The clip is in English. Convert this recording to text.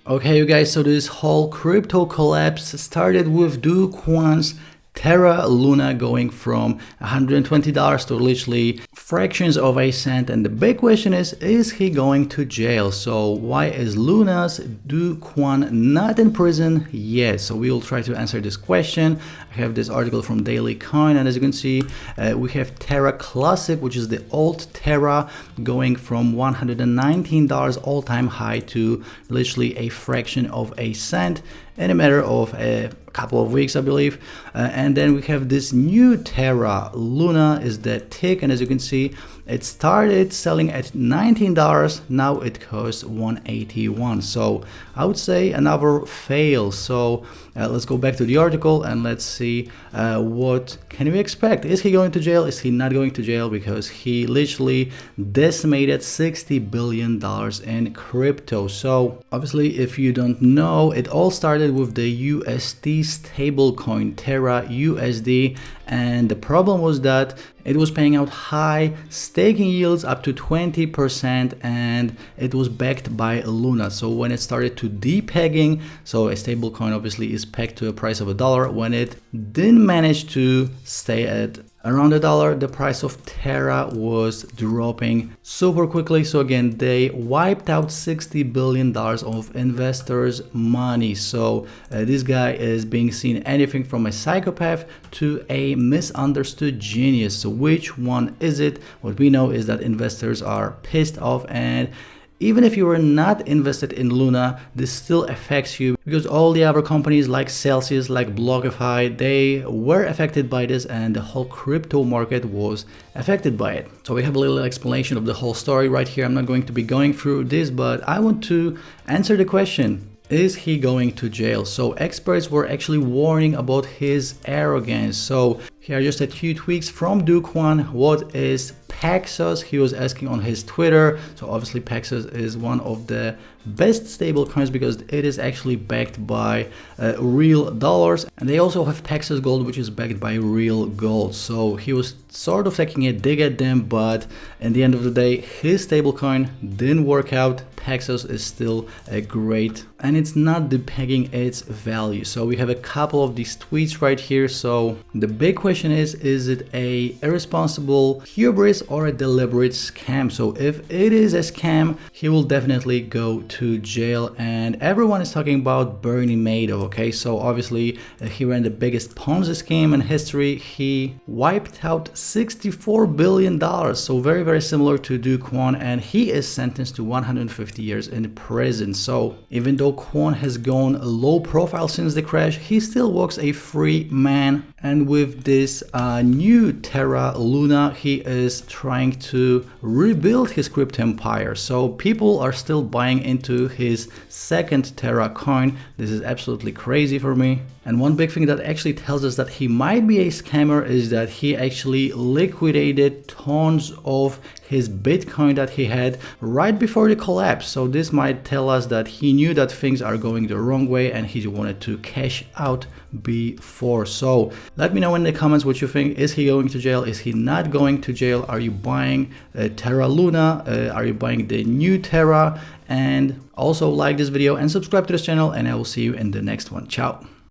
Okay, you guys, so this whole crypto collapse started with Kwon's Terra Luna going from $120 to literally fractions of a cent. And the big question is he going to jail? So why is Luna's Kwon not in prison yet? So we will try to answer this question. I have this article from Daily Coin, and as you can see, we have Terra Classic, which is the old Terra, going from $119 all-time high to literally a fraction of a cent in a matter of a couple of weeks, I believe. And then we have this new Terra Luna is the tick, and as you can see, it started selling at $19. Now it costs $181. So I would say another fail. So let's go back to the article and let's see what can we expect. Is he going to jail? Is he not going to jail? Because he literally decimated $60 billion in crypto. So obviously, if you don't know, it all started with the USD stablecoin Terra USD, and the problem was that it was paying out high staking yields up to 20%, and it was backed by Luna. So when it started to depegging, so a stablecoin obviously is pegged to a price of $1, when it didn't manage to stay at around $1, the price of Terra was dropping super quickly. So again, they wiped out $60 billion of investors' money. So this guy is being seen anything from a psychopath to a misunderstood genius. So which one is it? What we know is that investors are pissed off, and even if you were not invested in Luna, this still affects you because all the other companies like Celsius, like BlockFi, they were affected by this, and the whole crypto market was affected by it. So we have a little explanation of the whole story right here. I'm not going to be going through this, but I want to answer the question. Is he going to jail? So experts were actually warning about his arrogance. So here are just a few tweets from Kwon. What is Paxos? He was asking on his Twitter. So obviously Paxos is one of the best stable coins because it is actually backed by real dollars, and they also have Paxos Gold, which is backed by real gold. So he was sort of taking a dig at them, but in the end of the day, his stablecoin didn't work out. Paxos is still a great, and it's not depegging its value. So we have a couple of these tweets right here. So the big question is it a irresponsible hubris or a deliberate scam? So if it is a scam, he will definitely go to jail, and everyone is talking about Bernie Madoff. Okay, so obviously he ran the biggest Ponzi scheme in history. He wiped out $64 billion, so very similar to Kwon, and he is sentenced to 150 years in prison. So even though Kwon has gone low profile since the crash, he still walks a free man. And with this new Terra Luna, he is trying to rebuild his crypto empire. So people are still buying into his second Terra coin. This is absolutely crazy for me. And one big thing that actually tells us that he might be a scammer is that he actually liquidated tons of his Bitcoin that he had right before the collapse. So this might tell us that he knew that things are going the wrong way and he wanted to cash out before. So let me know in the comments what you think. Is he going to jail? Is he not going to jail? Are you buying Terra Luna? Are you buying the new Terra? And also like this video and subscribe to this channel, and I will see you in the next one. Ciao.